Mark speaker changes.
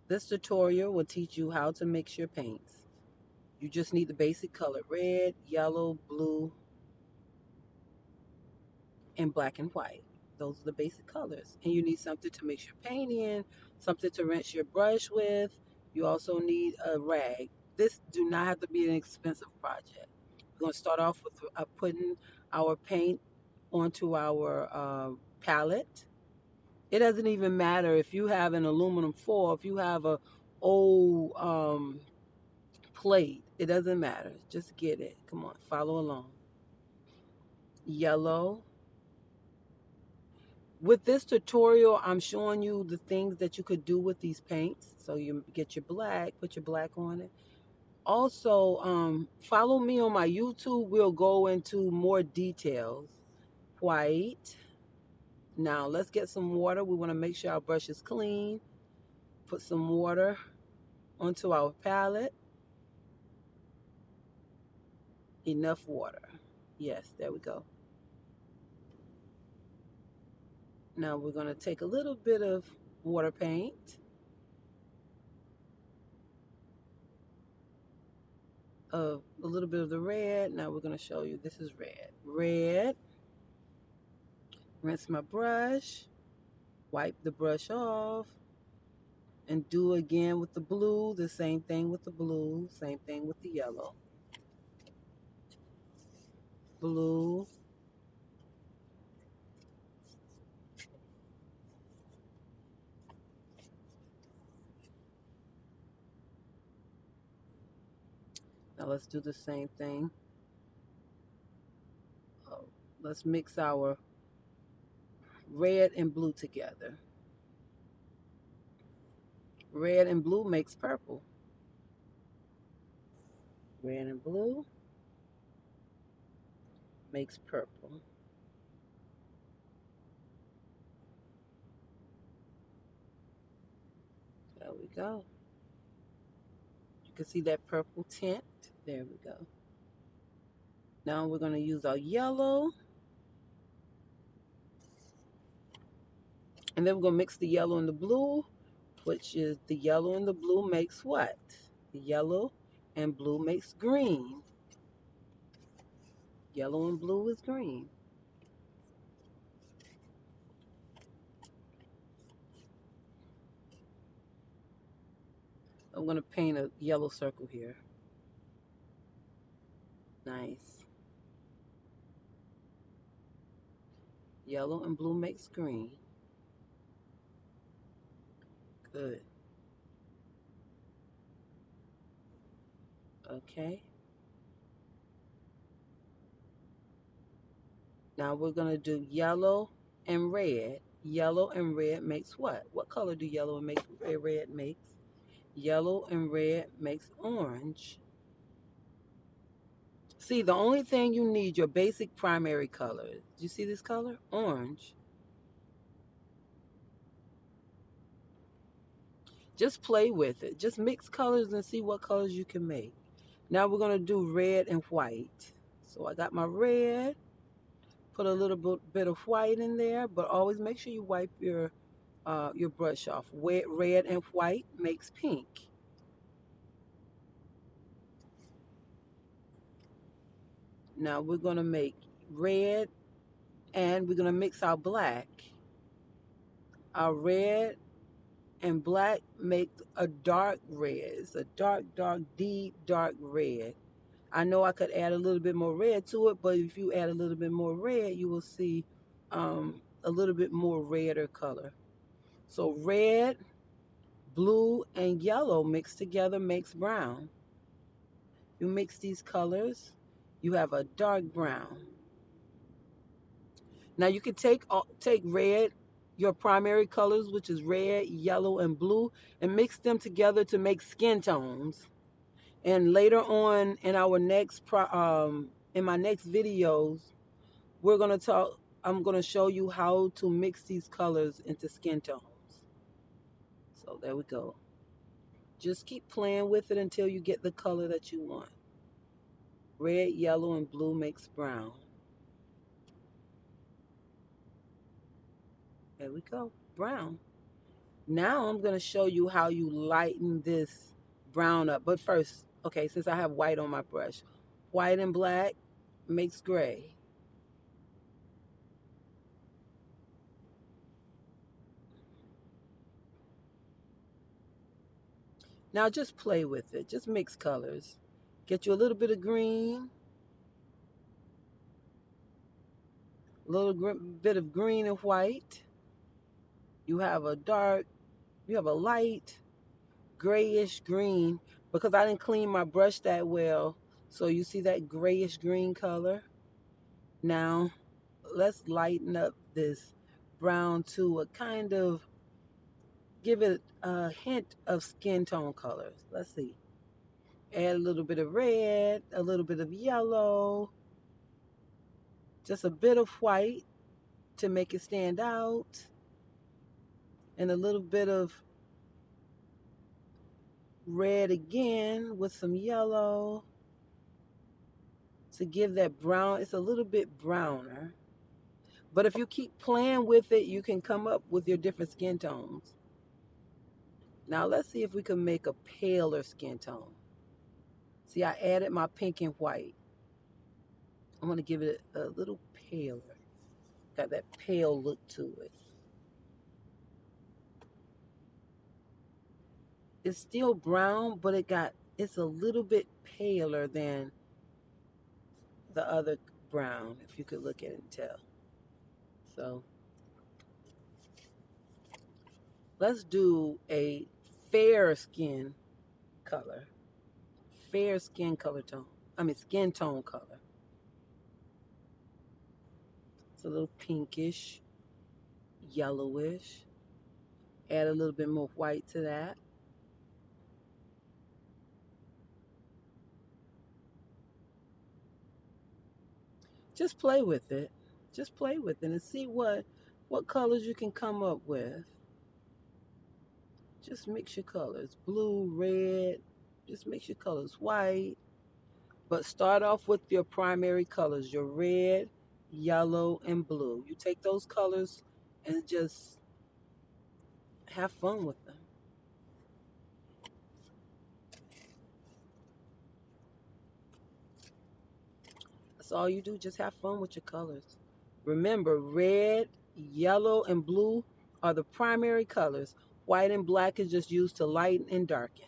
Speaker 1: This tutorial will teach you how to mix your paints. You just need the basic color: red, yellow, blue, and black and white. Those are the basic colors. And you need something to mix your paint in, something to rinse your brush with. You also need a rag. This do not have to be an expensive project. We're going to start off with putting our paint onto our palette. It doesn't even matter if you have an aluminum foil, if you have a old plate, it doesn't matter. Just get it. Come on, follow along. Yellow. With this tutorial, I'm showing you the things that you could do with these paints. So you get your black, put your black on it. Also, follow me on my YouTube. We'll go into more details. White. Now let's get some water. We want to make sure our brush is clean. Put some water onto our palette. Enough water. Yes, there we go. Now we're going to take a little bit of water paint, a little bit of the red. Now we're going to show you this is red. Red. Rinse my brush. Wipe the brush off. And do again with the blue. The same thing with the blue. Same thing with the yellow. Blue. Now let's do the same thing. Oh, let's mix our red and blue together. Red and blue makes purple. Red and blue makes purple. There we go. You can see that purple tint. There we go. Now we're going to use our yellow. And then we're going to mix the yellow and the blue, which is the yellow and the blue makes what? The yellow and blue makes green. Yellow and blue is green. I'm going to paint a yellow circle here. Nice. Yellow and blue makes green. Good. Okay. Now we're going to do yellow and red. Yellow and red makes what? What color do yellow and red makes? Yellow and red makes orange. See, the only thing you need, your basic primary color. Do you see this color? Orange. Just play with it. Just mix colors and see what colors you can make. Now we're going to do red and white. So I got my red. Put a little bit of white in there, but always make sure you wipe your brush off. Red and white makes pink. Now we're going to make red and we're going to mix our black. Our red and black make a dark red. It's a dark, dark, deep, dark red. I know I could add a little bit more red to it, but if you add a little bit more red, you will see a little bit more redder color. So red, blue, and yellow mixed together makes brown. You mix these colors, you have a dark brown. Now you can take red, your primary colors, which is red, yellow, and blue, and mix them together to make skin tones. And later on in our in my next videos, we're gonna talk. I'm gonna show you how to mix these colors into skin tones. So there we go. Just keep playing with it until you get the color that you want. Red, yellow, and blue makes brown. There we go. Brown. Now I'm going to show you how you lighten this brown up. But first, okay, since I have white on my brush, white and black makes gray. Now just play with it. Just mix colors. Get you a little bit of green, a little bit of green and white. You have a dark, you have a light grayish green because I didn't clean my brush that well. So you see that grayish green color? Now let's lighten up this brown to a kind of, give it a hint of skin tone colors. Let's see. Add a little bit of red, a little bit of yellow, just a bit of white to make it stand out, and a little bit of red again with some yellow to give that brown. It's a little bit browner. But if you keep playing with it, you can come up with your different skin tones. Now let's see if we can make a paler skin tone. See, I added my pink and white. I'm going to give it a little paler. Got that pale look to it. It's still brown, but it's a little bit paler than the other brown, if you could look at it and tell. So let's do a fair skin color. Fair skin color tone. Skin tone color. It's a little pinkish, yellowish. Add a little bit more white to that. Just play with it. Just play with it and see what colors you can come up with. Just mix your colors. Blue, red. Just mix your colors. White. But start off with your primary colors, your red, yellow, and blue. You take those colors and just have fun with them. That's all you do. Just have fun with your colors. Remember, red, yellow, and blue are the primary colors. White and black is just used to lighten and darken.